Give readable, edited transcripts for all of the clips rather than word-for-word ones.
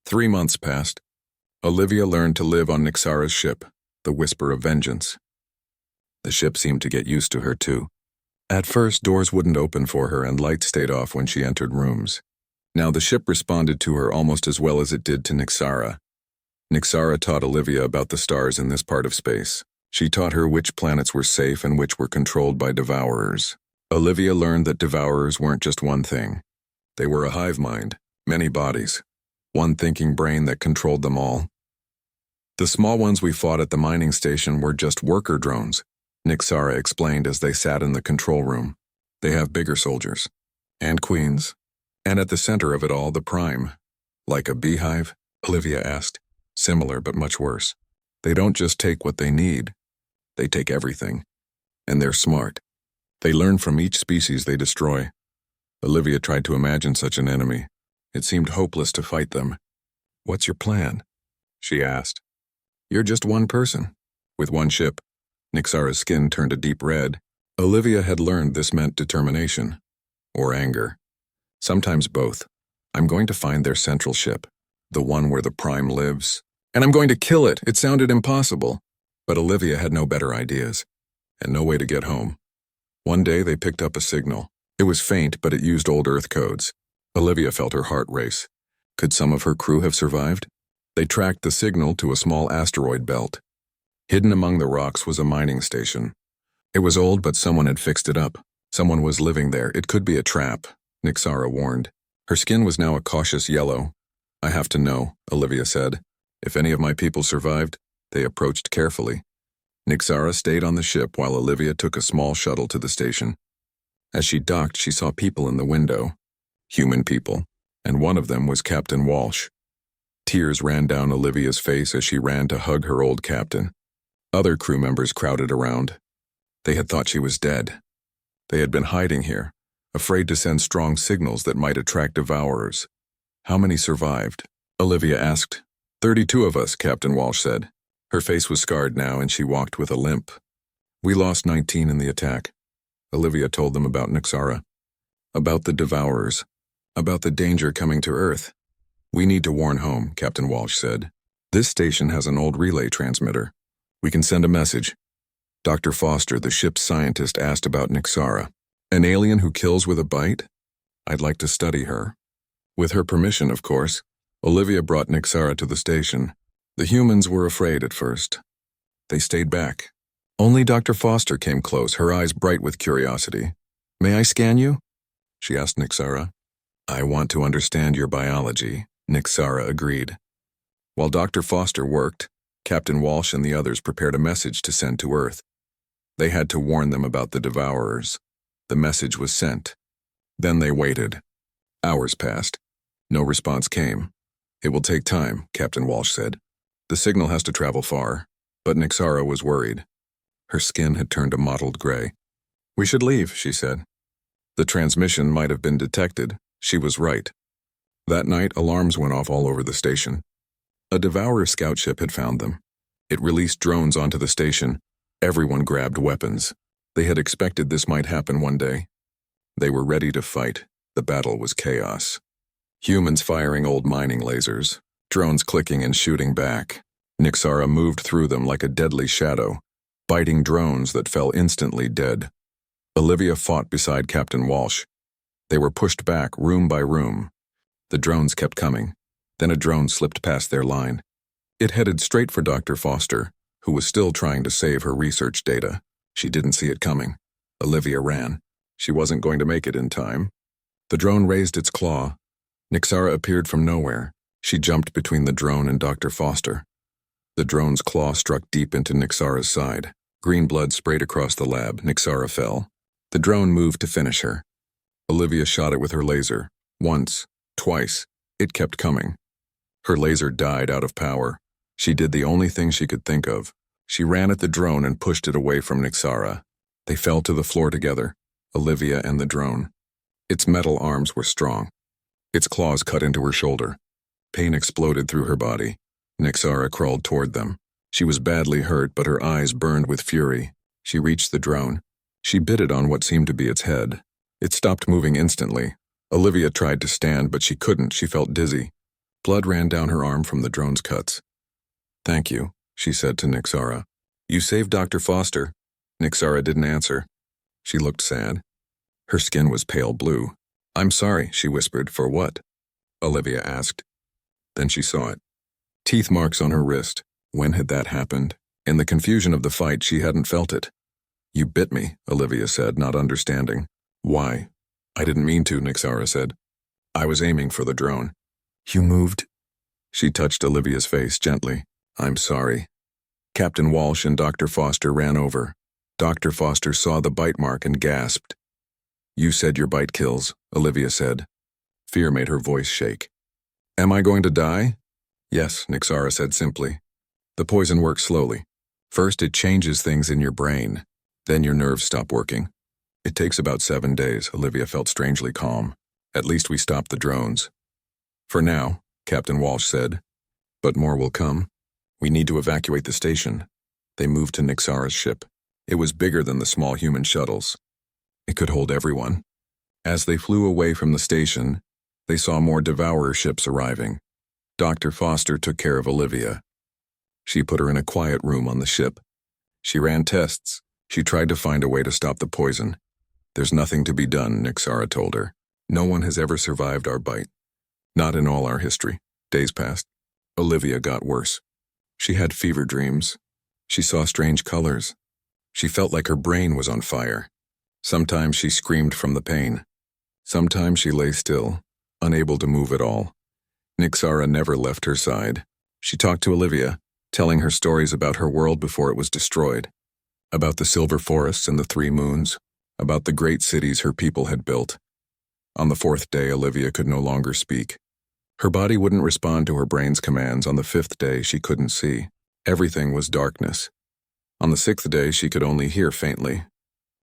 3 months passed. Olivia learned to live on Nixara's ship, the Whisper of Vengeance. The ship seemed to get used to her, too. At first, doors wouldn't open for her and lights stayed off when she entered rooms. Now the ship responded to her almost as well as it did to Nixara. Nixara taught Olivia about the stars in this part of space. She taught her which planets were safe and which were controlled by devourers. Olivia learned that devourers weren't just one thing. They were a hive mind, many bodies, one thinking brain that controlled them all. The small ones we fought at the mining station were just worker drones, Nixara explained as they sat in the control room. They have bigger soldiers. And queens. And at the center of it all, the prime. Like a beehive? Olivia asked. Similar, but much worse. They don't just take what they need. They take everything. And they're smart. They learn from each species they destroy. Olivia tried to imagine such an enemy. It seemed hopeless to fight them. What's your plan? She asked. You're just one person, with one ship. Nixara's skin turned a deep red. Olivia had learned this meant determination. Or anger. Sometimes both. I'm going to find their central ship, the one where the Prime lives. And I'm going to kill it. It sounded impossible. But Olivia had no better ideas. And no way to get home. One day they picked up a signal. It was faint, but it used old Earth codes. Olivia felt her heart race. Could some of her crew have survived? They tracked the signal to a small asteroid belt. Hidden among the rocks was a mining station. It was old, but someone had fixed it up. Someone was living there. It could be a trap, Nixara warned. Her skin was now a cautious yellow. I have to know, Olivia said. If any of my people survived, they approached carefully. Nixara stayed on the ship while Olivia took a small shuttle to the station. As she docked, she saw people in the window. Human people, and one of them was Captain Walsh. Tears ran down Olivia's face as she ran to hug her old captain. Other crew members crowded around. They had thought she was dead. They had been hiding here, afraid to send strong signals that might attract devourers. How many survived? Olivia asked. 32 of us, Captain Walsh said. Her face was scarred now and she walked with a limp. We lost 19 in the attack. Olivia told them about Nixara. About the devourers. About the danger coming to Earth. We need to warn home, Captain Walsh said. This station has an old relay transmitter. We can send a message. Dr. Foster, the ship's scientist, asked about Nixara. An alien who kills with a bite? I'd like to study her. With her permission, of course, Olivia brought Nixara to the station. The humans were afraid at first. They stayed back. Only Dr. Foster came close, her eyes bright with curiosity. May I scan you? She asked Nixara. I want to understand your biology, Nixara agreed. While Dr. Foster worked, Captain Walsh and the others prepared a message to send to Earth. They had to warn them about the devourers. The message was sent. Then they waited. Hours passed. No response came. It will take time, Captain Walsh said. The signal has to travel far, but Nixara was worried. Her skin had turned a mottled gray. We should leave, she said. The transmission might have been detected. She was right. That night, alarms went off all over the station. A Devourer scout ship had found them. It released drones onto the station. Everyone grabbed weapons. They had expected this might happen one day. They were ready to fight. The battle was chaos. Humans firing old mining lasers, drones clicking and shooting back. Nixara moved through them like a deadly shadow, biting drones that fell instantly dead. Olivia fought beside Captain Walsh. They were pushed back room by room. The drones kept coming. Then a drone slipped past their line. It headed straight for Dr. Foster, who was still trying to save her research data. She didn't see it coming. Olivia ran. She wasn't going to make it in time. The drone raised its claw. Nixara appeared from nowhere. She jumped between the drone and Dr. Foster. The drone's claw struck deep into Nixara's side. Green blood sprayed across the lab. Nixara fell. The drone moved to finish her. Olivia shot it with her laser. Once, twice. It kept coming. Her laser died out of power. She did the only thing she could think of. She ran at the drone and pushed it away from Nixara. They fell to the floor together, Olivia and the drone. Its metal arms were strong. Its claws cut into her shoulder. Pain exploded through her body. Nixara crawled toward them. She was badly hurt, but her eyes burned with fury. She reached the drone. She bit it on what seemed to be its head. It stopped moving instantly. Olivia tried to stand, but she couldn't. She felt dizzy. Blood ran down her arm from the drone's cuts. "Thank you," she said to Nixara. "You saved Dr. Foster." Nixara didn't answer. She looked sad. Her skin was pale blue. "I'm sorry," she whispered. "For what?" Olivia asked. Then she saw it. Teeth marks on her wrist. When had that happened? In the confusion of the fight, she hadn't felt it. "You bit me," Olivia said, not understanding. "Why?" "I didn't mean to," Nixara said. "I was aiming for the drone." "You moved?" She touched Olivia's face gently. "I'm sorry." Captain Walsh and Dr. Foster ran over. Dr. Foster saw the bite mark and gasped. "You said your bite kills," Olivia said. Fear made her voice shake. "Am I going to die?" "Yes," Nixara said simply. "The poison works slowly. First, it changes things in your brain. Then your nerves stop working. It takes about 7 days." Olivia felt strangely calm. "At least we stopped the drones." "For now," Captain Walsh said. "But more will come. We need to evacuate the station." They moved to Nixara's ship. It was bigger than the small human shuttles. It could hold everyone. As they flew away from the station, they saw more Devourer ships arriving. Dr. Foster took care of Olivia. She put her in a quiet room on the ship. She ran tests. She tried to find a way to stop the poison. "There's nothing to be done," Nixara told her. "No one has ever survived our bite. Not in all our history." Days passed. Olivia got worse. She had fever dreams. She saw strange colors. She felt like her brain was on fire. Sometimes she screamed from the pain. Sometimes she lay still, unable to move at all. Nixara never left her side. She talked to Olivia, telling her stories about her world before it was destroyed, about the silver forests and the 3 moons, about the great cities her people had built. On the 4th day, Olivia could no longer speak. Her body wouldn't respond to her brain's commands. On the 5th day, she couldn't see. Everything was darkness. On the 6th day, she could only hear faintly.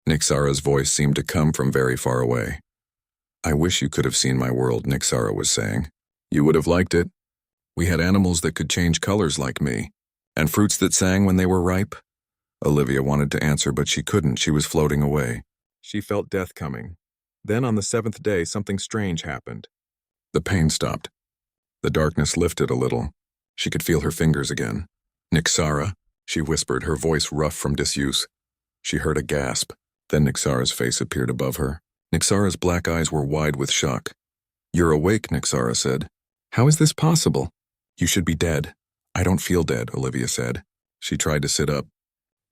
Nixara's voice seemed to come from very far away. "I wish you could have seen my world," Nixara was saying. "You would have liked it. We had animals that could change colors like me, and fruits that sang when they were ripe." Olivia wanted to answer, but she couldn't. She was floating away. She felt death coming. Then on the 7th day, something strange happened. The pain stopped. The darkness lifted a little. She could feel her fingers again. "Nixara," she whispered, her voice rough from disuse. She heard a gasp. Then Nixara's face appeared above her. Nixara's black eyes were wide with shock. "You're awake," Nixara said. "How is this possible?" "You should be dead." "I don't feel dead," Olivia said. She tried to sit up.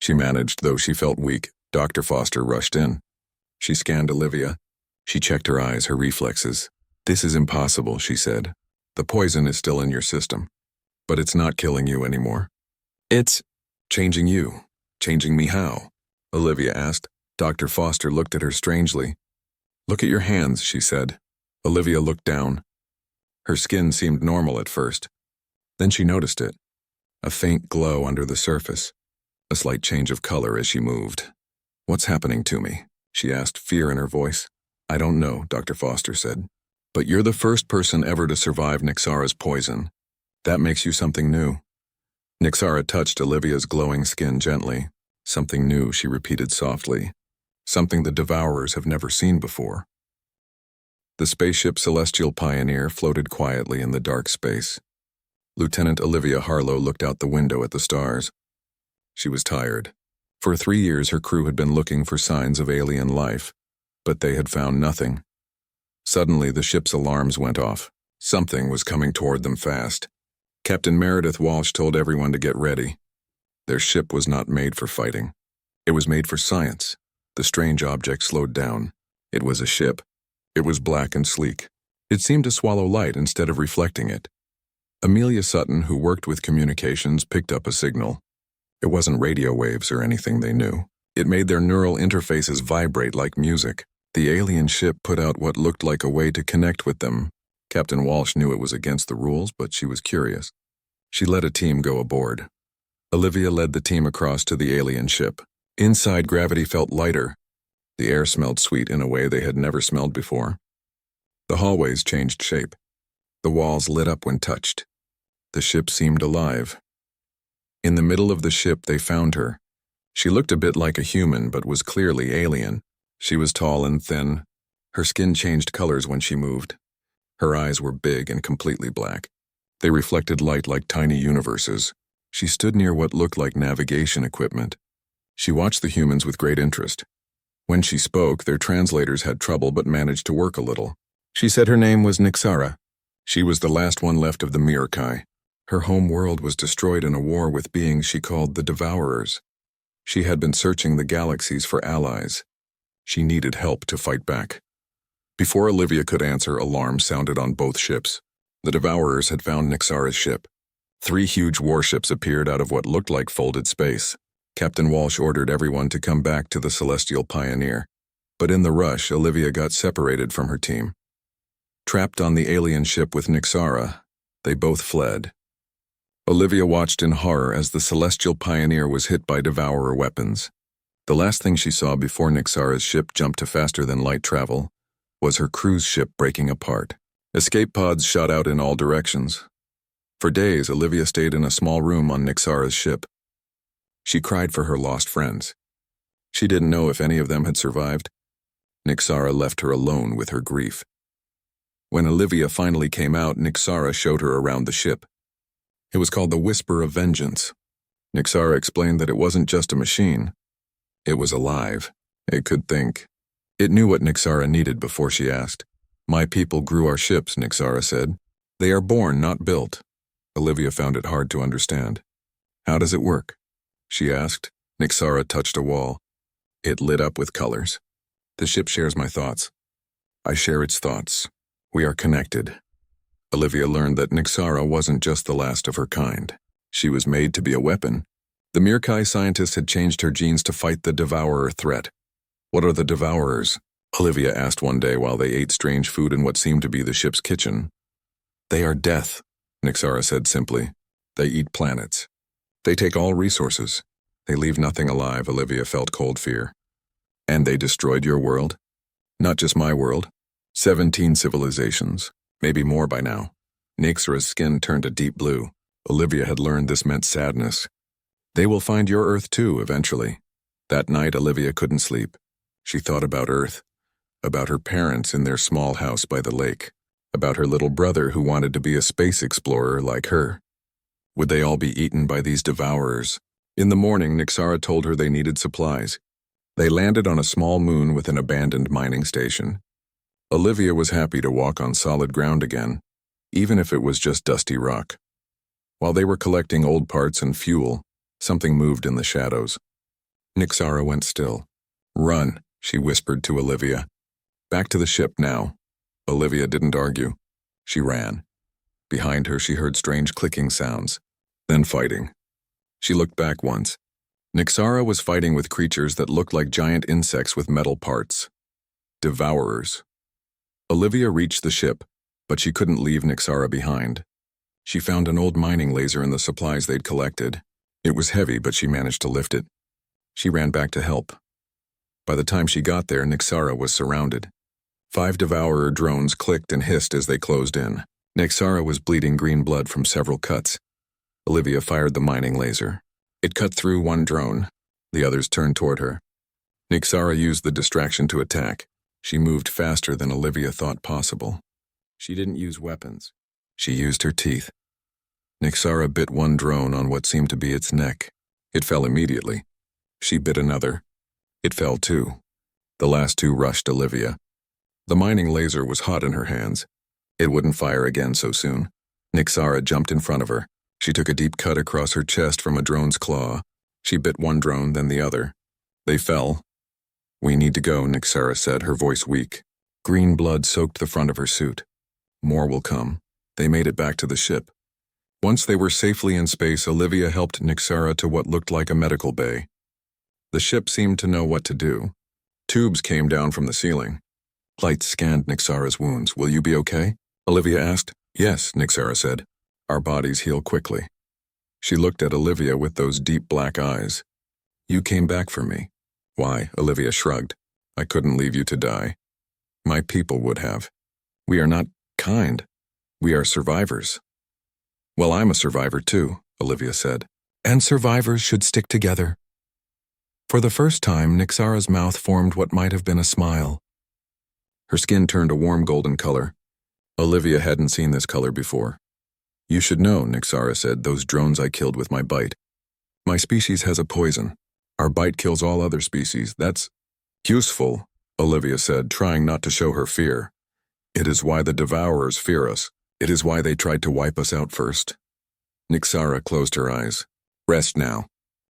She managed, though she felt weak. Dr. Foster rushed in. She scanned Olivia. She checked her eyes, her reflexes. "This is impossible," she said. "The poison is still in your system. But it's not killing you anymore. It's changing you." "Changing me how?" Olivia asked. Dr. Foster looked at her strangely. "Look at your hands," she said. Olivia looked down. Her skin seemed normal at first. Then she noticed it. A faint glow under the surface. A slight change of color as she moved. "What's happening to me?" she asked, fear in her voice. "I don't know," Dr. Foster said. "But you're the first person ever to survive Nixara's poison. That makes you something new." Nixara touched Olivia's glowing skin gently. "Something new," she repeated softly. "Something the Devourers have never seen before." The spaceship Celestial Pioneer floated quietly in the dark space. Lieutenant Olivia Harlow looked out the window at the stars. She was tired. For 3 years her crew had been looking for signs of alien life, but they had found nothing. Suddenly the ship's alarms went off. Something was coming toward them fast. Captain Meredith Walsh told everyone to get ready. Their ship was not made for fighting. It was made for science. The strange object slowed down. It was a ship. It was black and sleek. It seemed to swallow light instead of reflecting it. Amelia Sutton, who worked with communications, picked up a signal. It wasn't radio waves or anything they knew. It made their neural interfaces vibrate like music. The alien ship put out what looked like a way to connect with them. Captain Walsh knew it was against the rules, but she was curious. She let a team go aboard. Olivia led the team across to the alien ship. Inside, gravity felt lighter. The air smelled sweet in a way they had never smelled before. The hallways changed shape. The walls lit up when touched. The ship seemed alive. In the middle of the ship, they found her. She looked a bit like a human, but was clearly alien. She was tall and thin. Her skin changed colors when she moved. Her eyes were big and completely black. They reflected light like tiny universes. She stood near what looked like navigation equipment. She watched the humans with great interest. When she spoke, their translators had trouble but managed to work a little. She said her name was Nixara. She was the last one left of the Mirkai. Her home world was destroyed in a war with beings she called the Devourers. She had been searching the galaxies for allies. She needed help to fight back. Before Olivia could answer, alarms sounded on both ships. The Devourers had found Nixara's ship. 3 huge warships appeared out of what looked like folded space. Captain Walsh ordered everyone to come back to the Celestial Pioneer. But in the rush, Olivia got separated from her team. Trapped on the alien ship with Nixara, they both fled. Olivia watched in horror as the Celestial Pioneer was hit by Devourer weapons. The last thing she saw before Nixara's ship jumped to faster-than-light travel was her cruise ship breaking apart. Escape pods shot out in all directions. For days, Olivia stayed in a small room on Nixara's ship. She cried for her lost friends. She didn't know if any of them had survived. Nixara left her alone with her grief. When Olivia finally came out, Nixara showed her around the ship. It was called the Whisper of Vengeance. Nixara explained that it wasn't just a machine. It was alive. It could think. It knew what Nixara needed before she asked. "My people grew our ships," Nixara said. "They are born, not built." Olivia found it hard to understand. "How does it work?" she asked. Nixara touched a wall. It lit up with colors. "The ship shares my thoughts. I share its thoughts. We are connected." Olivia learned that Nixara wasn't just the last of her kind. She was made to be a weapon. The Mirkai scientist had changed her genes to fight the Devourer threat. "What are the Devourers?" Olivia asked one day while they ate strange food in what seemed to be the ship's kitchen. "They are death," Nixara said simply. "They eat planets. They take all resources. They leave nothing alive." Olivia felt cold fear. "And they destroyed your world?" "Not just my world. 17 civilizations. Maybe more by now." Nixara's skin turned a deep blue. Olivia had learned this meant sadness. "They will find your Earth too, eventually." That night, Olivia couldn't sleep. She thought about Earth, about her parents in their small house by the lake, about her little brother who wanted to be a space explorer like her. Would they all be eaten by these Devourers? In the morning, Nixara told her they needed supplies. They landed on a small moon with an abandoned mining station. Olivia was happy to walk on solid ground again, even if it was just dusty rock. While they were collecting old parts and fuel, something moved in the shadows. Nixara went still. "Run," she whispered to Olivia. "Back to the ship now." Olivia didn't argue. She ran. Behind her, she heard strange clicking sounds, then fighting. She looked back once. Nixara was fighting with creatures that looked like giant insects with metal parts. Devourers. Olivia reached the ship, but she couldn't leave Nixara behind. She found an old mining laser in the supplies they'd collected. It was heavy, but she managed to lift it. She ran back to help. By the time she got there, Nixara was surrounded. 5 Devourer drones clicked and hissed as they closed in. Nixara was bleeding green blood from several cuts. Olivia fired the mining laser. It cut through one drone. The others turned toward her. Nixara used the distraction to attack. She moved faster than Olivia thought possible. She didn't use weapons. She used her teeth. Nixara bit one drone on what seemed to be its neck. It fell immediately. She bit another. It fell too. The last 2 rushed Olivia. The mining laser was hot in her hands. It wouldn't fire again so soon. Nixara jumped in front of her. She took a deep cut across her chest from a drone's claw. She bit one drone, then the other. They fell. "We need to go," Nixara said, her voice weak. Green blood soaked the front of her suit. "More will come." They made it back to the ship. Once they were safely in space, Olivia helped Nixara to what looked like a medical bay. The ship seemed to know what to do. Tubes came down from the ceiling. Lights scanned Nixara's wounds. "Will you be okay?" Olivia asked. "Yes," Nixara said. "Our bodies heal quickly." She looked at Olivia with those deep black eyes. "You came back for me." "Why?" Olivia shrugged. "I couldn't leave you to die. My people would have. We are not kind. We are survivors." "Well, I'm a survivor too," Olivia said. "And survivors should stick together." For the first time, Nixara's mouth formed what might have been a smile. Her skin turned a warm golden color. Olivia hadn't seen this color before. You should know, Nixara said, those drones I killed with my bite. My species has a poison. Our bite kills all other species. That's useful, Olivia said, trying not to show her fear. It is why the Devourers fear us. It is why they tried to wipe us out first. Nixara closed her eyes. Rest now.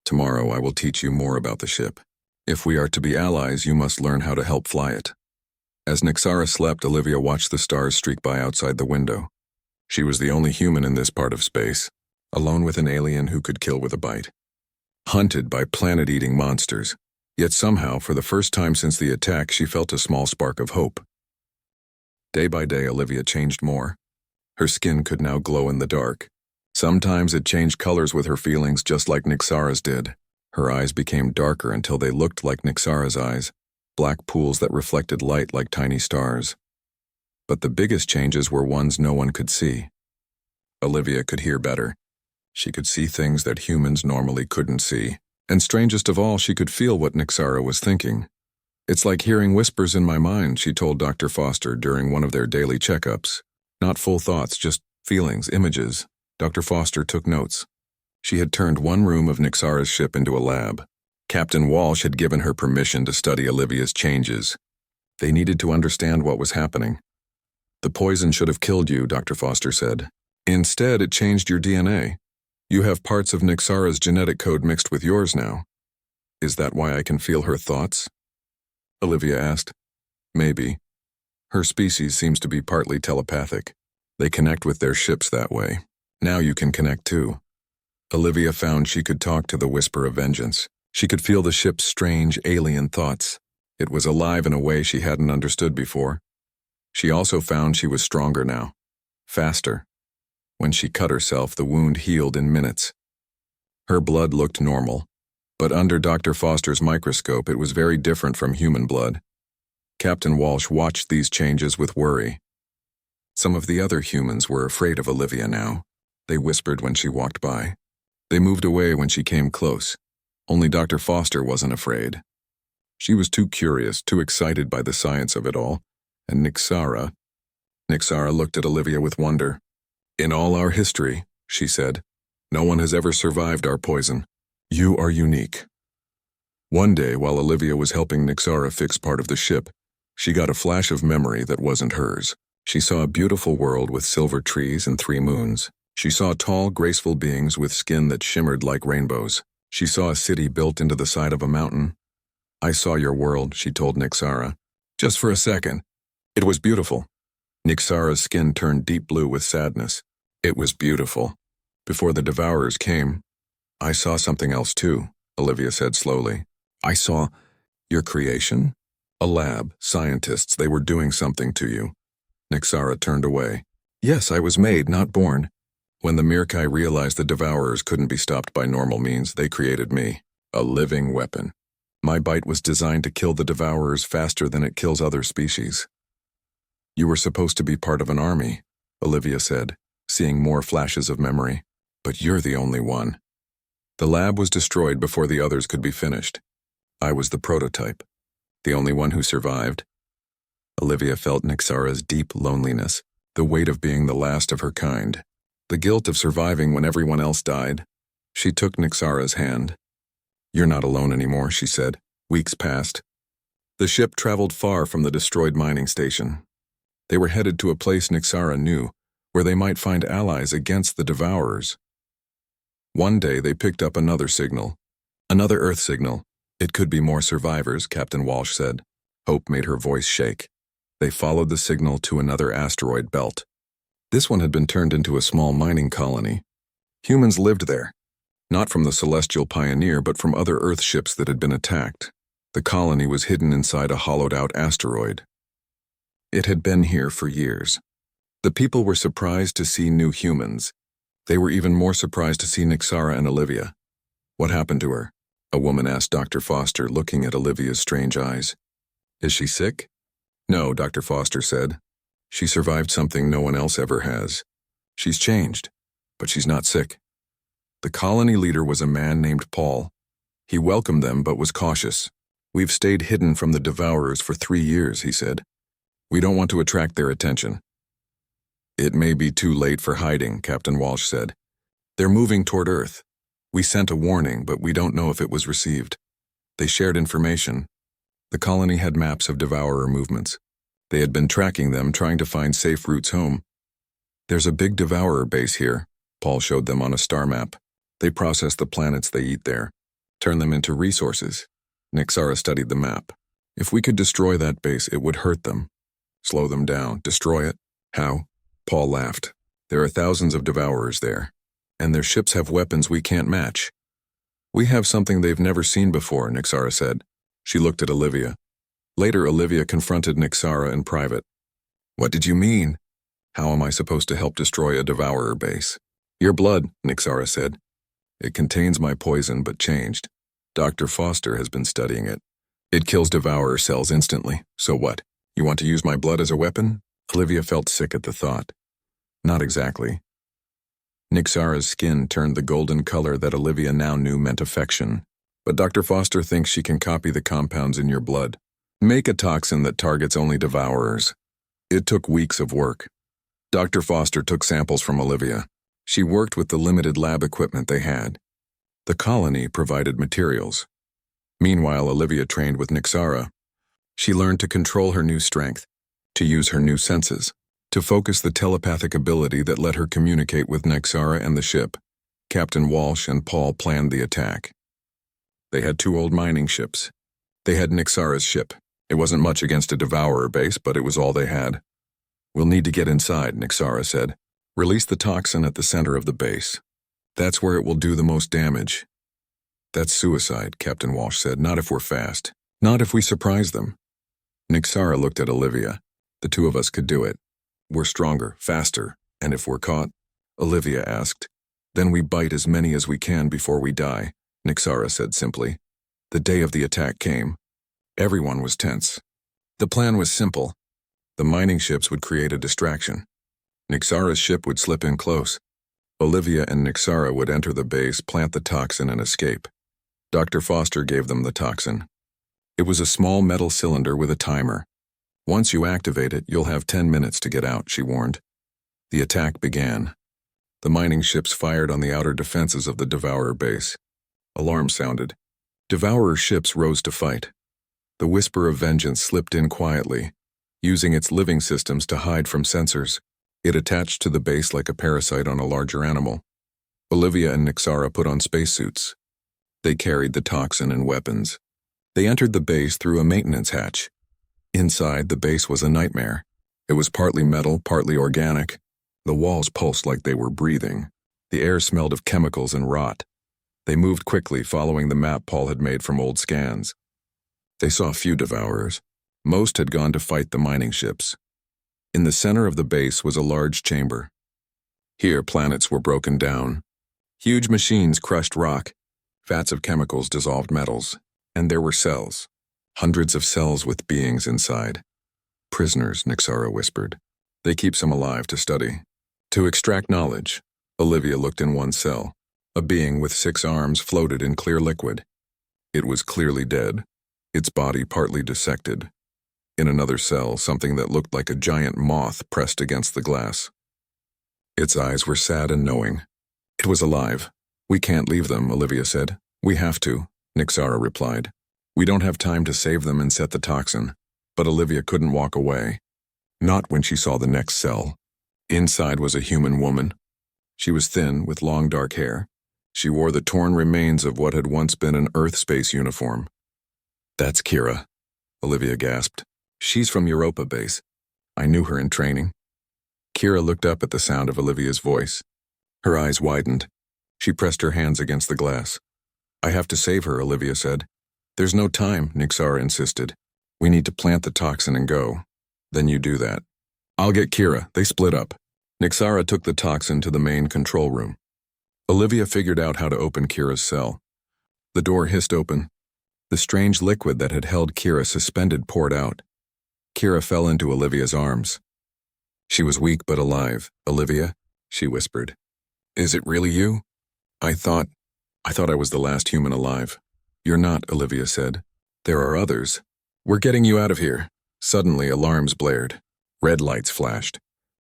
Tomorrow I will teach you more about the ship. If we are to be allies, you must learn how to help fly it. As Nixara slept, Olivia watched the stars streak by outside the window. She was the only human in this part of space, alone with an alien who could kill with a bite. Hunted by planet-eating monsters. Yet somehow, for the first time since the attack, she felt a small spark of hope. Day by day, Olivia changed more. Her skin could now glow in the dark. Sometimes it changed colors with her feelings, just like Nixara's did. Her eyes became darker until they looked like Nixara's eyes, black pools that reflected light like tiny stars. But the biggest changes were ones no one could see. Olivia could hear better. She could see things that humans normally couldn't see. And strangest of all, she could feel what Nixara was thinking. It's like hearing whispers in my mind, she told Dr. Foster during one of their daily checkups. Not full thoughts, just feelings, images. Dr. Foster took notes. She had turned one room of Nixara's ship into a lab. Captain Walsh had given her permission to study Olivia's changes. They needed to understand what was happening. The poison should have killed you, Dr. Foster said. Instead, it changed your DNA. You have parts of Nixara's genetic code mixed with yours now. Is that why I can feel her thoughts? Olivia asked. Maybe. Her species seems to be partly telepathic. They connect with their ships that way. Now you can connect too. Olivia found she could talk to the Whisper of Vengeance. She could feel the ship's strange, alien thoughts. It was alive in a way she hadn't understood before. She also found she was stronger now. Faster. When she cut herself, the wound healed in minutes. Her blood looked normal, but under Dr. Foster's microscope it was very different from human blood. Captain Walsh watched these changes with worry. Some of the other humans were afraid of Olivia now. They whispered when she walked by. They moved away when she came close. Only Dr. Foster wasn't afraid. She was too curious, too excited by the science of it all. And Nixara looked at Olivia with wonder. In all our history, she said, no one has ever survived our poison. You are unique. One day, while Olivia was helping Nixara fix part of the ship, she got a flash of memory that wasn't hers. She saw a beautiful world with silver trees and 3 moons. She saw tall, graceful beings with skin that shimmered like rainbows. She saw a city built into the side of a mountain. I saw your world, she told Nixara. Just for a second. It was beautiful. Nixara's skin turned deep blue with sadness. It was beautiful. Before the Devourers came, I saw something else too, Olivia said slowly. I saw your creation? A lab, scientists, they were doing something to you. Nixara turned away. Yes, I was made, not born. When the Mirkai realized the Devourers couldn't be stopped by normal means, they created me, a living weapon. My bite was designed to kill the Devourers faster than it kills other species. You were supposed to be part of an army, Olivia said, seeing more flashes of memory. But you're the only one. The lab was destroyed before the others could be finished. I was the prototype, the only one who survived. Olivia felt Nixara's deep loneliness, the weight of being the last of her kind, the guilt of surviving when everyone else died. She took Nixara's hand. You're not alone anymore, she said. Weeks passed. The ship traveled far from the destroyed mining station. They were headed to a place Nixara knew, where they might find allies against the Devourers. One day they picked up another signal. Another Earth signal. It could be more survivors, Captain Walsh said. Hope made her voice shake. They followed the signal to another asteroid belt. This one had been turned into a small mining colony. Humans lived there, not from the Celestial Pioneer, but from other Earth ships that had been attacked. The colony was hidden inside a hollowed-out asteroid. It had been here for years. The people were surprised to see new humans. They were even more surprised to see Nixara and Olivia. What happened to her? A woman asked Dr. Foster, looking at Olivia's strange eyes. Is she sick? No, Dr. Foster said. She survived something no one else ever has. She's changed, but she's not sick. The colony leader was a man named Paul. He welcomed them but was cautious. We've stayed hidden from the Devourers for 3 years, he said. We don't want to attract their attention. It may be too late for hiding, Captain Walsh said. They're moving toward Earth. We sent a warning, but we don't know if it was received. They shared information. The colony had maps of devourer movements. They had been tracking them, trying to find safe routes home. There's a big devourer base here, Paul showed them on a star map. They process the planets they eat there, turn them into resources. Nixara studied the map. If we could destroy that base, it would hurt them. Slow them down, destroy it. How? Paul laughed. There are thousands of devourers there, and their ships have weapons we can't match. We have something they've never seen before, Nixara said. She looked at Olivia. Later, Olivia confronted Nixara in private. What did you mean? How am I supposed to help destroy a devourer base? Your blood, Nixara said. It contains my poison, but changed. Dr. Foster has been studying it. It kills devourer cells instantly. So what? You want to use my blood as a weapon? Olivia felt sick at the thought. Not exactly. Nixara's skin turned the golden color that Olivia now knew meant affection. But Dr. Foster thinks she can copy the compounds in your blood. Make a toxin that targets only devourers. It took weeks of work. Dr. Foster took samples from Olivia. She worked with the limited lab equipment they had. The colony provided materials. Meanwhile, Olivia trained with Nixara. She learned to control her new strength, to use her new senses, to focus the telepathic ability that let her communicate with Nixara and the ship. Captain Walsh and Paul planned the attack. They had 2 old mining ships. They had Nixara's ship. It wasn't much against a devourer base, but it was all they had. We'll need to get inside, Nixara said. Release the toxin at the center of the base. That's where it will do the most damage. That's suicide, Captain Walsh said. Not if we're fast. Not if we surprise them. Nixara looked at Olivia. The 2 of us could do it. We're stronger, faster, and if we're caught? Olivia asked. Then we bite as many as we can before we die, Nixara said simply. The day of the attack came. Everyone was tense. The plan was simple. The mining ships would create a distraction. Nixara's ship would slip in close. Olivia and Nixara would enter the base, plant the toxin, and escape. Dr. Foster gave them the toxin. It was a small metal cylinder with a timer. Once you activate it, you'll have 10 minutes to get out, she warned. The attack began. The mining ships fired on the outer defenses of the Devourer base. Alarm sounded. Devourer ships rose to fight. The whisper of vengeance slipped in quietly, using its living systems to hide from sensors. It attached to the base like a parasite on a larger animal. Olivia and Nixara put on spacesuits. They carried the toxin and weapons. They entered the base through a maintenance hatch. Inside, the base was a nightmare. It was partly metal, partly organic. The walls pulsed like they were breathing. The air smelled of chemicals and rot. They moved quickly, following the map Paul had made from old scans. They saw few devourers. Most had gone to fight the mining ships. In the center of the base was a large chamber. Here, planets were broken down. Huge machines crushed rock. Vats of chemicals dissolved metals. And there were cells. Hundreds of cells with beings inside. Prisoners, Nixara whispered. They keep some alive to study. To extract knowledge. Olivia looked in one cell. A being with 6 arms floated in clear liquid. It was clearly dead, its body partly dissected. In another cell, something that looked like a giant moth pressed against the glass. Its eyes were sad and knowing. It was alive. We can't leave them, Olivia said. We have to, Nixara replied. We don't have time to save them and set the toxin. But Olivia couldn't walk away. Not when she saw the next cell. Inside was a human woman. She was thin, with long dark hair. She wore the torn remains of what had once been an Earth space uniform. That's Kira, Olivia gasped. She's from Europa base. I knew her in training. Kira looked up at the sound of Olivia's voice. Her eyes widened. She pressed her hands against the glass. I have to save her, Olivia said. There's no time, Nixara insisted. We need to plant the toxin and go. Then you do that. I'll get Kira. They split up. Nixara took the toxin to the main control room. Olivia figured out how to open Kira's cell. The door hissed open. The strange liquid that had held Kira suspended poured out. Kira fell into Olivia's arms. She was weak but alive. Olivia, she whispered. Is it really you? I thought I was the last human alive. You're not, Olivia said. There are others. We're getting you out of here. Suddenly, alarms blared. Red lights flashed.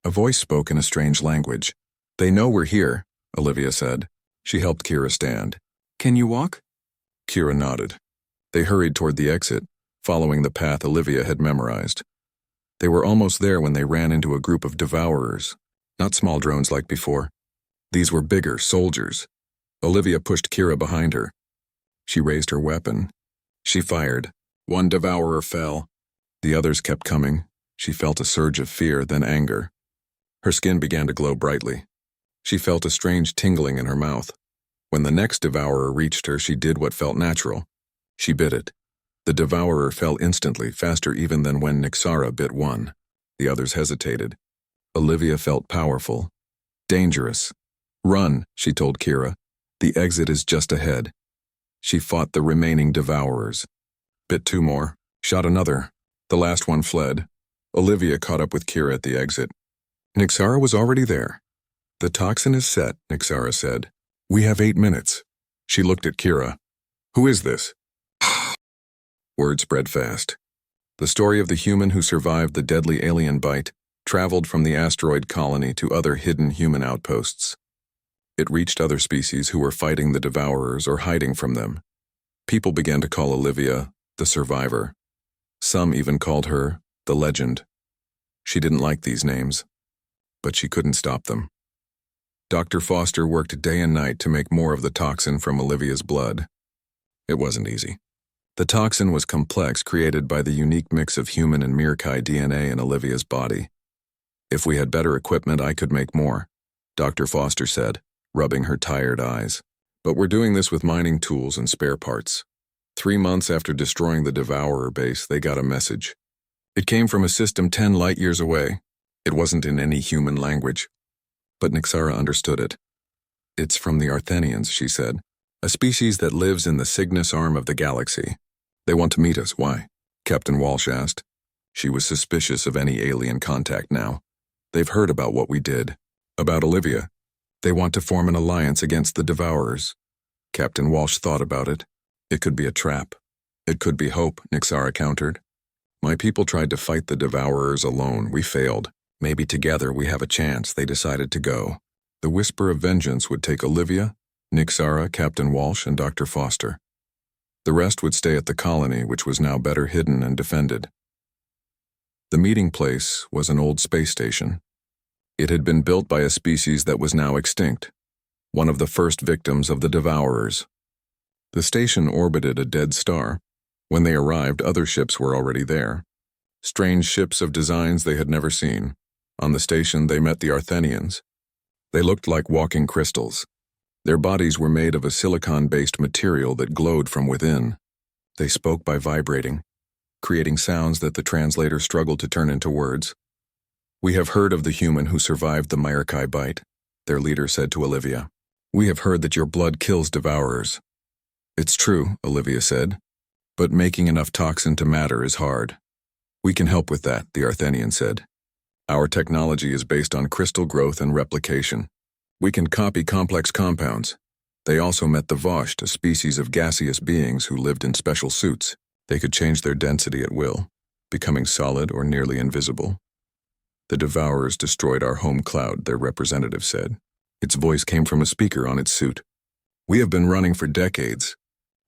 A voice spoke in a strange language. "They know we're here," Olivia said. She helped Kira stand. "Can you walk?" Kira nodded. They hurried toward the exit, following the path Olivia had memorized. They were almost there when they ran into a group of devourers, not small drones like before. These were bigger soldiers. Olivia pushed Kira behind her. She raised her weapon. She fired. One devourer fell. The others kept coming. She felt a surge of fear, then anger. Her skin began to glow brightly. She felt a strange tingling in her mouth. When the next devourer reached her, she did what felt natural. She bit it. The devourer fell instantly, faster even than when Nixara bit one. The others hesitated. Olivia felt powerful. Dangerous. "Run," she told Kira. "The exit is just ahead." She fought the remaining devourers. Bit two more. Shot another. The last one fled. Olivia caught up with Kira at the exit. Nixara was already there. "The toxin is set," Nixara said. "We have 8 minutes." She looked at Kira. "Who is this?" Word spread fast. The story of the human who survived the deadly alien bite traveled from the asteroid colony to other hidden human outposts. It reached other species who were fighting the devourers or hiding from them. People began to call Olivia the survivor. Some even called her the legend. She didn't like these names, but she couldn't stop them. Dr. Foster worked day and night to make more of the toxin from Olivia's blood. It wasn't easy. The toxin was complex, created by the unique mix of human and Mirkai DNA in Olivia's body. "If we had better equipment, I could make more," Dr. Foster said, rubbing her tired eyes. "But we're doing this with mining tools and spare parts." 3 months after destroying the Devourer base, they got a message. It came from a system 10 light-years away. It wasn't in any human language. But Nixara understood it. "It's from the Arthenians," she said, "a species that lives in the Cygnus arm of the galaxy. They want to meet us. Why?" Captain Walsh asked. She was suspicious of any alien contact now. "They've heard about what we did. About Olivia. They want to form an alliance against the Devourers." Captain Walsh thought about it. "It could be a trap. It could be hope," Nixara countered. "My people tried to fight the Devourers alone. We failed. Maybe together we have a chance." They decided to go. The Whisper of Vengeance would take Olivia, Nixara, Captain Walsh, and Dr. Foster. The rest would stay at the colony, which was now better hidden and defended. The meeting place was an old space station. It had been built by a species that was now extinct, one of the first victims of the Devourers. The station orbited a dead star. When they arrived, other ships were already there. Strange ships of designs they had never seen. On the station, they met the Arthenians. They looked like walking crystals. Their bodies were made of a silicon-based material that glowed from within. They spoke by vibrating, creating sounds that the translator struggled to turn into words. "We have heard of the human who survived the Mirkai bite," their leader said to Olivia. "We have heard that your blood kills devourers." "It's true," Olivia said, "but making enough toxin to matter is hard." "We can help with that," the Arthenian said. "Our technology is based on crystal growth and replication. We can copy complex compounds." They also met the Vosht, a species of gaseous beings who lived in special suits. They could change their density at will, becoming solid or nearly invisible. "The Devourers destroyed our home cloud," their representative said. Its voice came from a speaker on its suit. "We have been running for decades.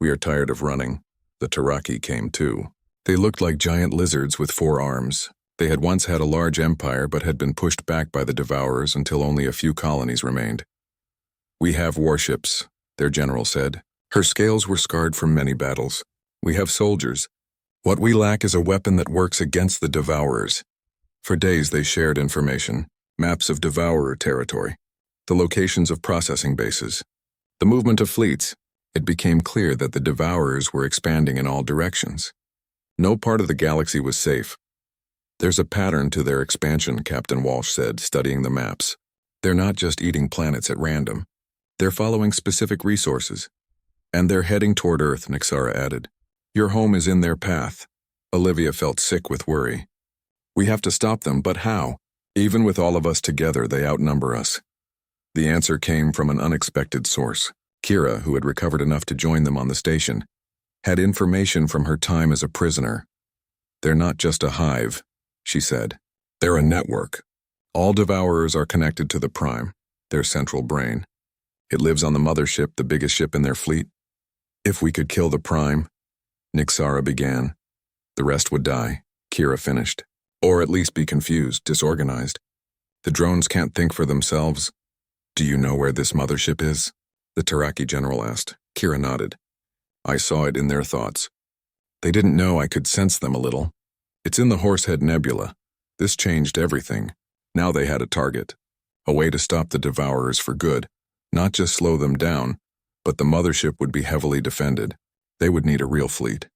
We are tired of running." The Taraki came too. They looked like giant lizards with 4 arms. They had once had a large empire but had been pushed back by the Devourers until only a few colonies remained. "We have warships," their general said. Her scales were scarred from many battles. "We have soldiers. What we lack is a weapon that works against the Devourers." For days they shared information, maps of Devourer territory, the locations of processing bases, the movement of fleets. It became clear that the Devourers were expanding in all directions. No part of the galaxy was safe. "There's a pattern to their expansion," Captain Walsh said, studying the maps. "They're not just eating planets at random. They're following specific resources. And they're heading toward Earth," Nixara added. "Your home is in their path." Olivia felt sick with worry. "We have to stop them, but how? Even with all of us together, they outnumber us." The answer came from an unexpected source. Kira, who had recovered enough to join them on the station, had information from her time as a prisoner. "They're not just a hive," she said. "They're a network. All devourers are connected to the Prime, their central brain. It lives on the mothership, the biggest ship in their fleet. If we could kill the Prime, Nixara began. The rest would die, Kira finished. Or at least be confused, disorganized. The drones can't think for themselves. Do you know where this mothership is? The Taraki general asked. Kira nodded. I saw it in their thoughts. They didn't know I could sense them a little. It's in the Horsehead Nebula. This changed everything. Now they had a target. A way to stop the Devourers for good. Not just slow them down, but the mothership would be heavily defended. They would need a real fleet.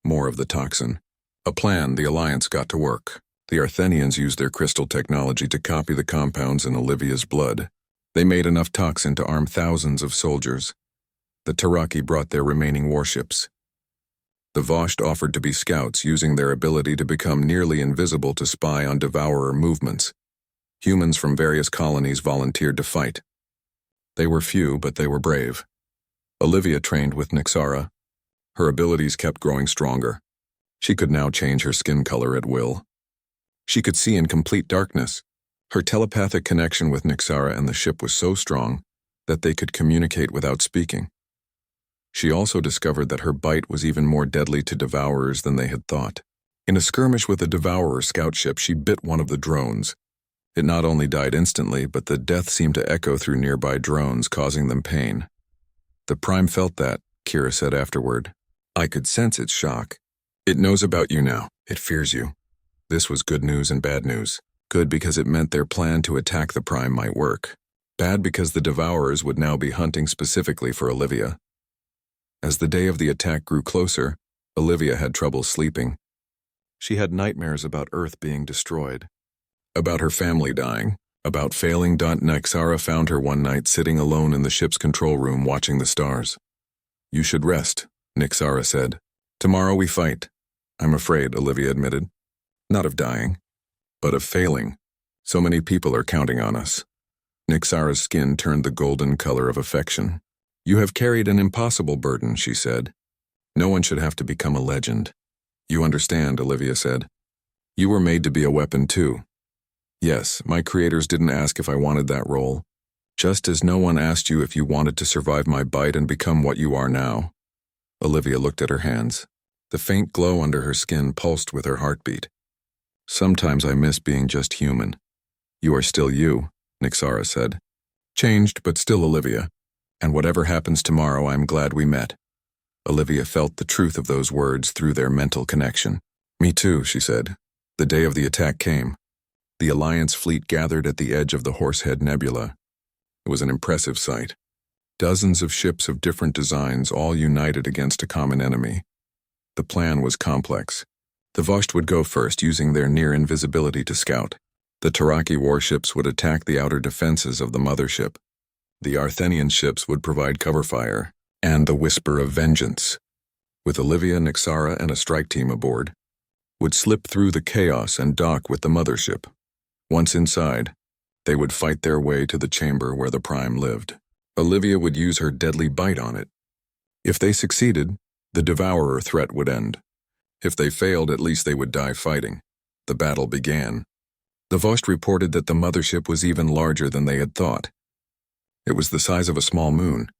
More of the toxin. A plan. The Alliance got to work. The Arthenians used their crystal technology to copy the compounds in Olivia's blood. They made enough toxin to arm thousands of soldiers. The Taraki brought their remaining warships. The Vosht offered to be scouts, using their ability to become nearly invisible to spy on Devourer movements. Humans from various colonies volunteered to fight. They were few, but they were brave. Olivia trained with Nixara. Her abilities kept growing stronger. She could now change her skin color at will. She could see in complete darkness. Her telepathic connection with Nixara and the ship was so strong that they could communicate without speaking. She also discovered that her bite was even more deadly to Devourers than they had thought. In a skirmish with a Devourer scout ship, she bit one of the drones. It not only died instantly, but the death seemed to echo through nearby drones, causing them pain. The Prime felt that, Kira said afterward. I could sense its shock. It knows about you now. It fears you. This was good news and bad news. Good because it meant their plan to attack the Prime might work. Bad because the Devourers would now be hunting specifically for Olivia. As the day of the attack grew closer, Olivia had trouble sleeping. She had nightmares about Earth being destroyed. About her family dying. About failing. Nixara found her one night sitting alone in the ship's control room watching the stars. You should rest, Nixara said. Tomorrow we fight. I'm afraid, Olivia admitted. Not of dying, but of failing. So many people are counting on us. Nixara's skin turned the golden color of affection. You have carried an impossible burden, she said. No one should have to become a legend. You understand, Olivia said. You were made to be a weapon too. Yes, my creators didn't ask if I wanted that role. Just as no one asked you if you wanted to survive my bite and become what you are now. Olivia looked at her hands. The faint glow under her skin pulsed with her heartbeat. Sometimes I miss being just human. You are still you, Nixara said. Changed, but still Olivia. And whatever happens tomorrow, I'm glad we met. Olivia felt the truth of those words through their mental connection. Me too, she said. The day of the attack came. The Alliance fleet gathered at the edge of the Horsehead Nebula. It was an impressive sight. Dozens of ships of different designs all united against a common enemy. The plan was complex. The Vosht would go first, using their near invisibility to scout. The Taraki warships would attack the outer defenses of the mothership. The Arthenian ships would provide cover fire, and the Whisper of Vengeance, with Olivia, Nixara, and a strike team aboard, would slip through the chaos and dock with the mothership. Once inside, they would fight their way to the chamber where the Prime lived. Olivia would use her deadly bite on it. If they succeeded, the Devourer threat would end. If they failed, at least they would die fighting. The battle began. The Vosht reported that the mothership was even larger than they had thought. It was the size of a small moon.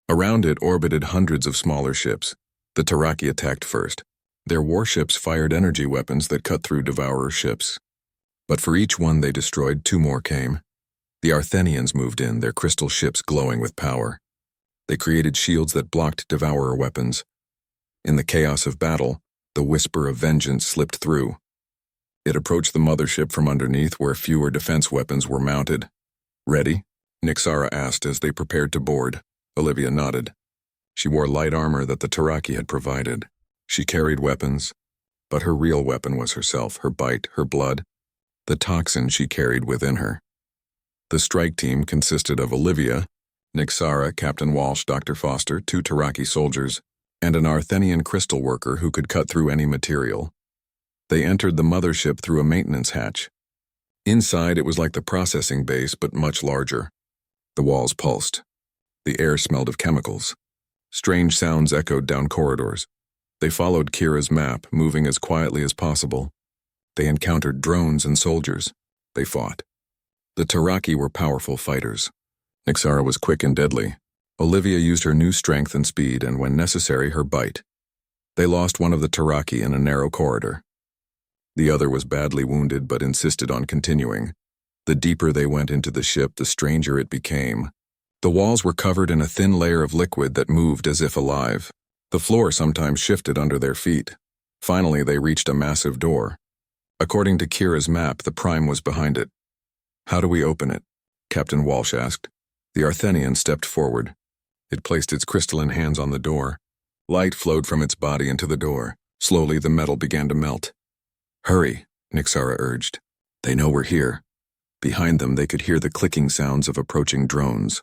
Around it orbited hundreds of smaller ships. The Taraki attacked first. Their warships fired energy weapons that cut through Devourer ships. But for each one they destroyed, two more came. The Arthenians moved in, their crystal ships glowing with power. They created shields that blocked Devourer weapons. In the chaos of battle, the Whisper of Vengeance slipped through. It approached the mothership from underneath where fewer defense weapons were mounted. Ready? Nixara asked as they prepared to board. Olivia nodded. She wore light armor that the Taraki had provided. She carried weapons, but her real weapon was herself, her bite, her blood, the toxin she carried within her. The strike team consisted of Olivia, Nixara, Captain Walsh, Dr. Foster, 2 Taraki soldiers, and an Arthenian crystal worker who could cut through any material. They entered the mothership through a maintenance hatch. Inside, it was like the processing base, but much larger. The walls pulsed. The air smelled of chemicals. Strange sounds echoed down corridors. They followed Kira's map, moving as quietly as possible. They encountered drones and soldiers. They fought. The Taraki were powerful fighters. Nixara was quick and deadly. Olivia used her new strength and speed and, when necessary, her bite. They lost one of the Taraki in a narrow corridor. The other was badly wounded but insisted on continuing. The deeper they went into the ship, the stranger it became. The walls were covered in a thin layer of liquid that moved as if alive. The floor sometimes shifted under their feet. Finally, they reached a massive door. According to Kira's map, the Prime was behind it. "How do we open it?" Captain Walsh asked. The Arthenian stepped forward. It placed its crystalline hands on the door. Light flowed from its body into the door. Slowly, the metal began to melt. "Hurry," Nixara urged. "They know we're here." Behind them, they could hear the clicking sounds of approaching drones.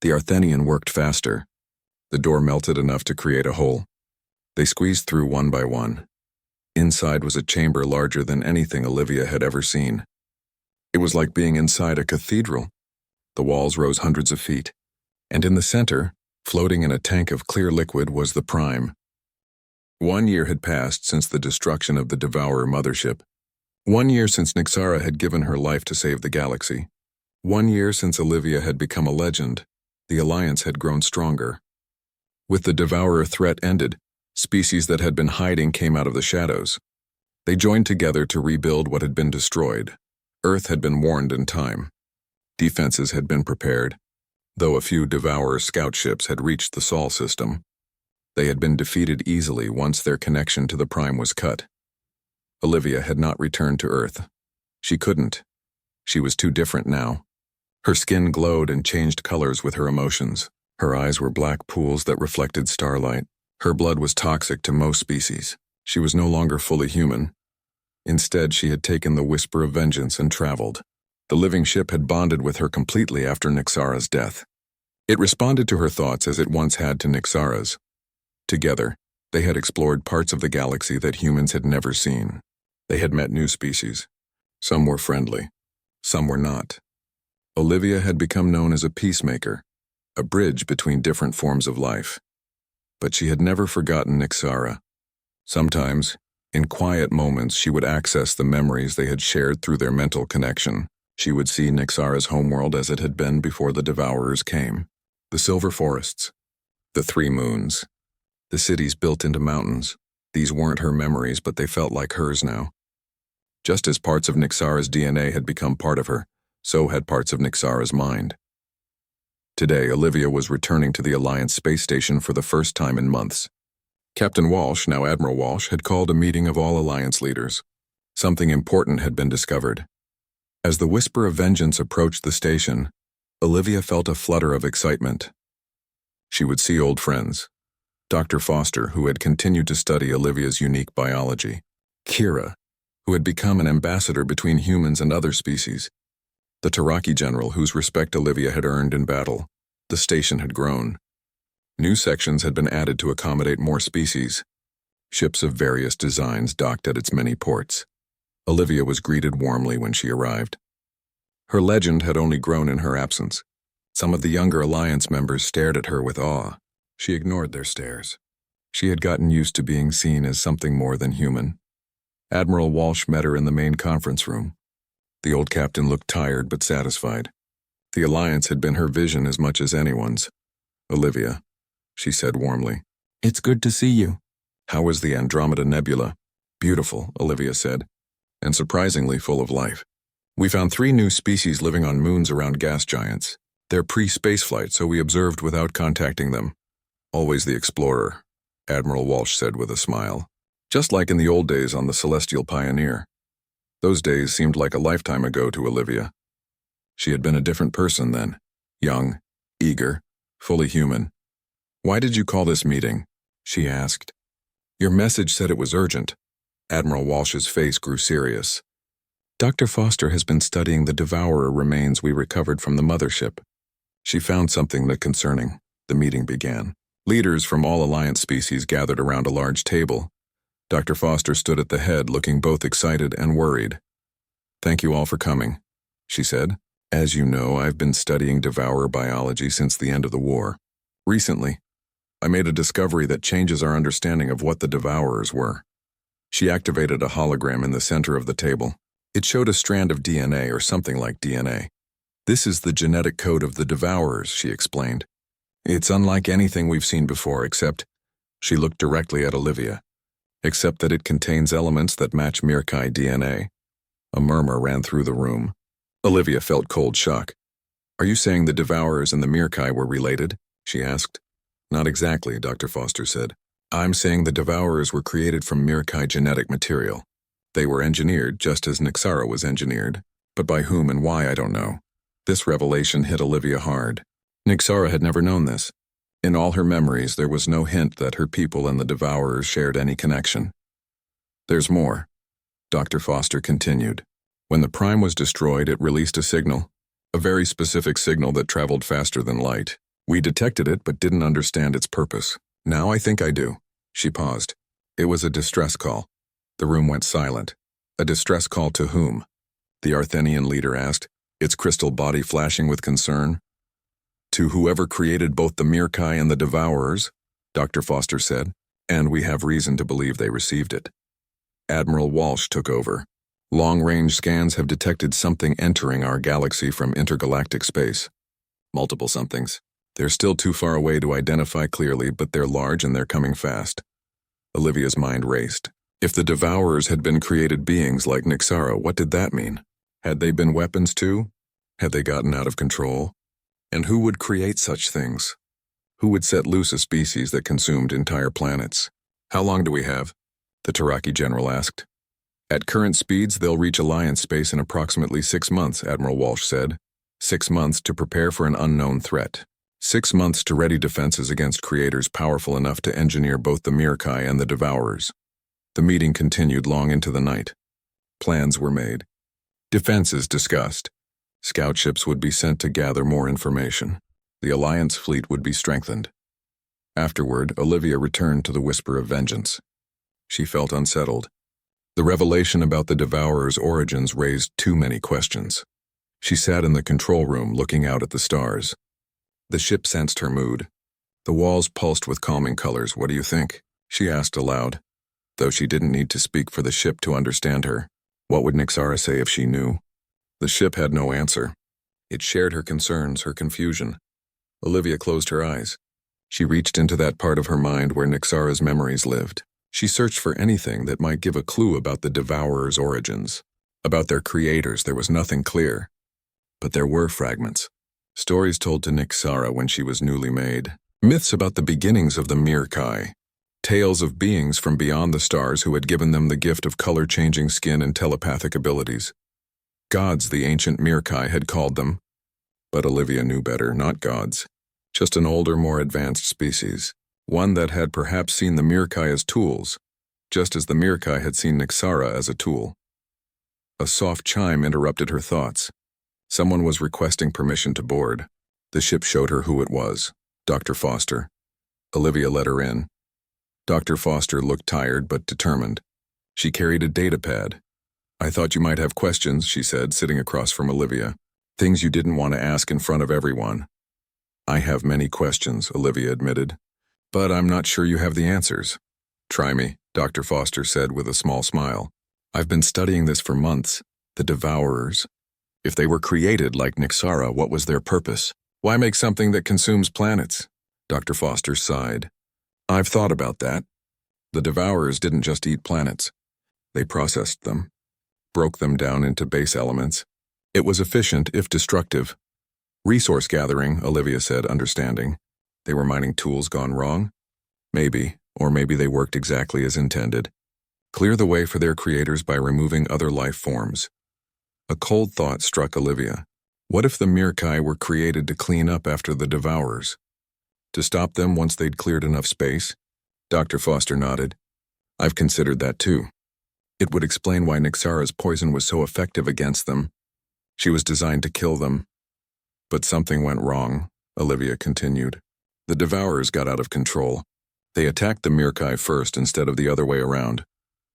The Arthenian worked faster. The door melted enough to create a hole. They squeezed through one by one. Inside was a chamber larger than anything Olivia had ever seen. It was like being inside a cathedral. The walls rose hundreds of feet, and in the center, floating in a tank of clear liquid, was the Prime. 1 year had passed since the destruction of the Devourer mothership. 1 year since Nixara had given her life to save the galaxy. 1 year since Olivia had become a legend. The Alliance had grown stronger. With the Devourer threat ended, species that had been hiding came out of the shadows. They joined together to rebuild what had been destroyed. Earth had been warned in time. Defenses had been prepared, though a few Devourer scout ships had reached the Sol system. They had been defeated easily once their connection to the Prime was cut. Olivia had not returned to Earth. She couldn't. She was too different now. Her skin glowed and changed colors with her emotions. Her eyes were black pools that reflected starlight. Her blood was toxic to most species. She was no longer fully human. Instead, she had taken the whisper of vengeance and traveled. The living ship had bonded with her completely after Nixara's death. It responded to her thoughts as it once had to Nixara's. Together, they had explored parts of the galaxy that humans had never seen. They had met new species. Some were friendly. Some were not. Olivia had become known as a peacemaker, a bridge between different forms of life. But she had never forgotten Nixara. Sometimes, in quiet moments, she would access the memories they had shared through their mental connection. She would see Nixara's homeworld as it had been before the Devourers came. The silver forests. The 3 moons. The cities built into mountains. These weren't her memories, but they felt like hers now. Just as parts of Nixara's DNA had become part of her, so had parts of Nixara's mind. Today, Olivia was returning to the Alliance space station for the first time in months. Captain Walsh, now Admiral Walsh, had called a meeting of all Alliance leaders. Something important had been discovered. As the whisper of vengeance approached the station, Olivia felt a flutter of excitement. She would see old friends. Dr. Foster, who had continued to study Olivia's unique biology. Kira, who had become an ambassador between humans and other species. The Taraki general, whose respect Olivia had earned in battle. The station had grown. New sections had been added to accommodate more species. Ships of various designs docked at its many ports. Olivia was greeted warmly when she arrived. Her legend had only grown in her absence. Some of the younger Alliance members stared at her with awe. She ignored their stares. She had gotten used to being seen as something more than human. Admiral Walsh met her in the main conference room. The old captain looked tired but satisfied. The Alliance had been her vision as much as anyone's. "Olivia," she said warmly. "It's good to see you." "How was the Andromeda Nebula?" "Beautiful," Olivia said, "and surprisingly full of life. We found 3 new species living on moons around gas giants. They're pre-spaceflight, so we observed without contacting them." "Always the explorer," Admiral Walsh said with a smile. "Just like in the old days on the Celestial Pioneer." Those days seemed like a lifetime ago to Olivia. She had been a different person then. Young, eager, fully human. "Why did you call this meeting?" she asked. "Your message said it was urgent." Admiral Walsh's face grew serious. "Dr. Foster has been studying the Devourer remains we recovered from the mothership. She found something that concerning." The meeting began. Leaders from all Alliance species gathered around a large table. Dr. Foster stood at the head, looking both excited and worried. "Thank you all for coming," she said. "As you know, I've been studying Devourer biology since the end of the war. Recently, I made a discovery that changes our understanding of what the Devourers were." She activated a hologram in the center of the table. It showed a strand of DNA or something like DNA. This is the genetic code of the Devourers, she explained. It's unlike anything we've seen before, except, she looked directly at Olivia, except that it contains elements that match Mirkai DNA. A murmur ran through the room. Olivia felt cold shock. Are you saying the Devourers and the Mirkai were related? She asked. Not exactly, Dr. Foster said. I'm saying the Devourers were created from Mirkai genetic material. They were engineered just as Nixara was engineered, but by whom and why I don't know. This revelation hit Olivia hard. Nixara had never known this. In all her memories, there was no hint that her people and the Devourers shared any connection. There's more, Dr. Foster continued. When the Prime was destroyed, it released a signal, a very specific signal that traveled faster than light. We detected it but didn't understand its purpose. Now I think I do. She paused. It was a distress call. The room went silent. A distress call to whom? The Arthenian leader asked, its crystal body flashing with concern. To whoever created both the Mirkai and the Devourers, Dr. Foster said, and we have reason to believe they received it. Admiral Walsh took over. Long-range scans have detected something entering our galaxy from intergalactic space. Multiple somethings. They're still too far away to identify clearly, but they're large and they're coming fast. Olivia's mind raced. If the Devourers had been created beings like Nixara, what did that mean? Had they been weapons too? Had they gotten out of control? And who would create such things? Who would set loose a species that consumed entire planets? How long do we have? The Taraki general asked. At current speeds, they'll reach Alliance space in approximately 6 months, Admiral Walsh said. 6 months to prepare for an unknown threat. 6 months to ready defenses against creators powerful enough to engineer both the Mirkai and the Devourers. The meeting continued long into the night. Plans were made. Defenses discussed. Scout ships would be sent to gather more information. The Alliance fleet would be strengthened. Afterward, Olivia returned to the Whisper of Vengeance. She felt unsettled. The revelation about the Devourer's origins raised too many questions. She sat in the control room looking out at the stars. The ship sensed her mood. The walls pulsed with calming colors. What do you think? She asked aloud. Though she didn't need to speak for the ship to understand her. What would Nixara say if she knew? The ship had no answer. It shared her concerns, her confusion. Olivia closed her eyes. She reached into that part of her mind where Nixara's memories lived. She searched for anything that might give a clue about the Devourer's origins. About their creators, there was nothing clear. But there were fragments. Stories told to Nixara when she was newly made. Myths about the beginnings of the Mirkai. Tales of beings from beyond the stars who had given them the gift of color-changing skin and telepathic abilities. Gods, the ancient Mirkai had called them. But Olivia knew better, not gods. Just an older, more advanced species. One that had perhaps seen the Mirkai as tools, just as the Mirkai had seen Nixara as a tool. A soft chime interrupted her thoughts. Someone was requesting permission to board. The ship showed her who it was, Dr. Foster. Olivia let her in. Dr. Foster looked tired but determined. She carried a datapad. I thought you might have questions, she said, sitting across from Olivia. Things you didn't want to ask in front of everyone. I have many questions, Olivia admitted. But I'm not sure you have the answers. Try me, Dr. Foster said with a small smile. I've been studying this for months. The Devourers. If they were created like Nixara, what was their purpose? Why make something that consumes planets? Dr. Foster sighed. I've thought about that. The Devourers didn't just eat planets. They processed them, broke them down into base elements. It was efficient, if destructive. Resource gathering, Olivia said, understanding. They were mining tools gone wrong? Maybe, or maybe they worked exactly as intended. Clear the way for their creators by removing other life forms. A cold thought struck Olivia. What if the Mirkai were created to clean up after the Devourers? To stop them once they'd cleared enough space? Dr. Foster nodded. I've considered that too. It would explain why Nixara's poison was so effective against them. She was designed to kill them. But something went wrong, Olivia continued. The Devourers got out of control. They attacked the Mirkai first instead of the other way around.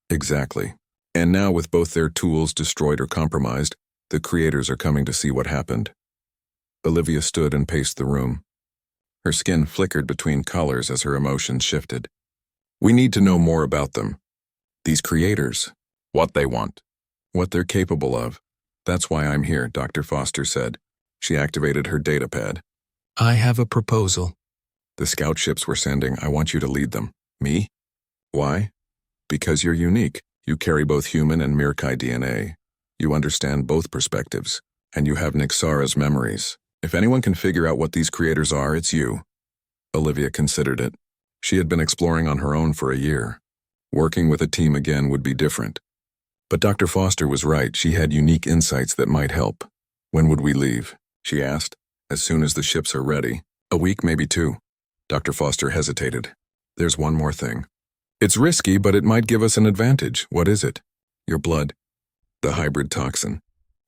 Exactly. And now with both their tools destroyed or compromised, the creators are coming to see what happened. Olivia stood and paced the room. Her skin flickered between colors as her emotions shifted. We need to know more about them. These creators. What they want. What they're capable of. That's why I'm here, Dr. Foster said. She activated her datapad. I have a proposal. The scout ships were sending, I want you to lead them. Me? Why? Because you're unique. You carry both human and Mirkai DNA. You understand both perspectives. And you have Nixara's memories. If anyone can figure out what these creators are, it's you. Olivia considered it. She had been exploring on her own for a year. Working with a team again would be different. But Dr. Foster was right. She had unique insights that might help. When would we leave? She asked. As soon as the ships are ready. A week, maybe 2. Dr. Foster hesitated. There's one more thing. It's risky, but it might give us an advantage. What is it? Your blood. The hybrid toxin.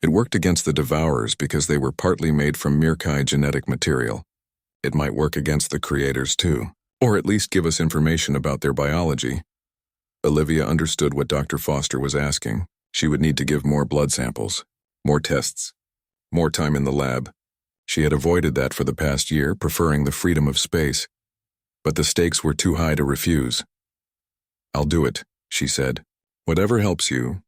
It worked against the Devourers because they were partly made from Mirkai genetic material. It might work against the creators too, or at least give us information about their biology. Olivia understood what Dr. Foster was asking. She would need to give more blood samples, more tests, more time in the lab. She had avoided that for the past year, preferring the freedom of space. But the stakes were too high to refuse. I'll do it, she said. Whatever helps you,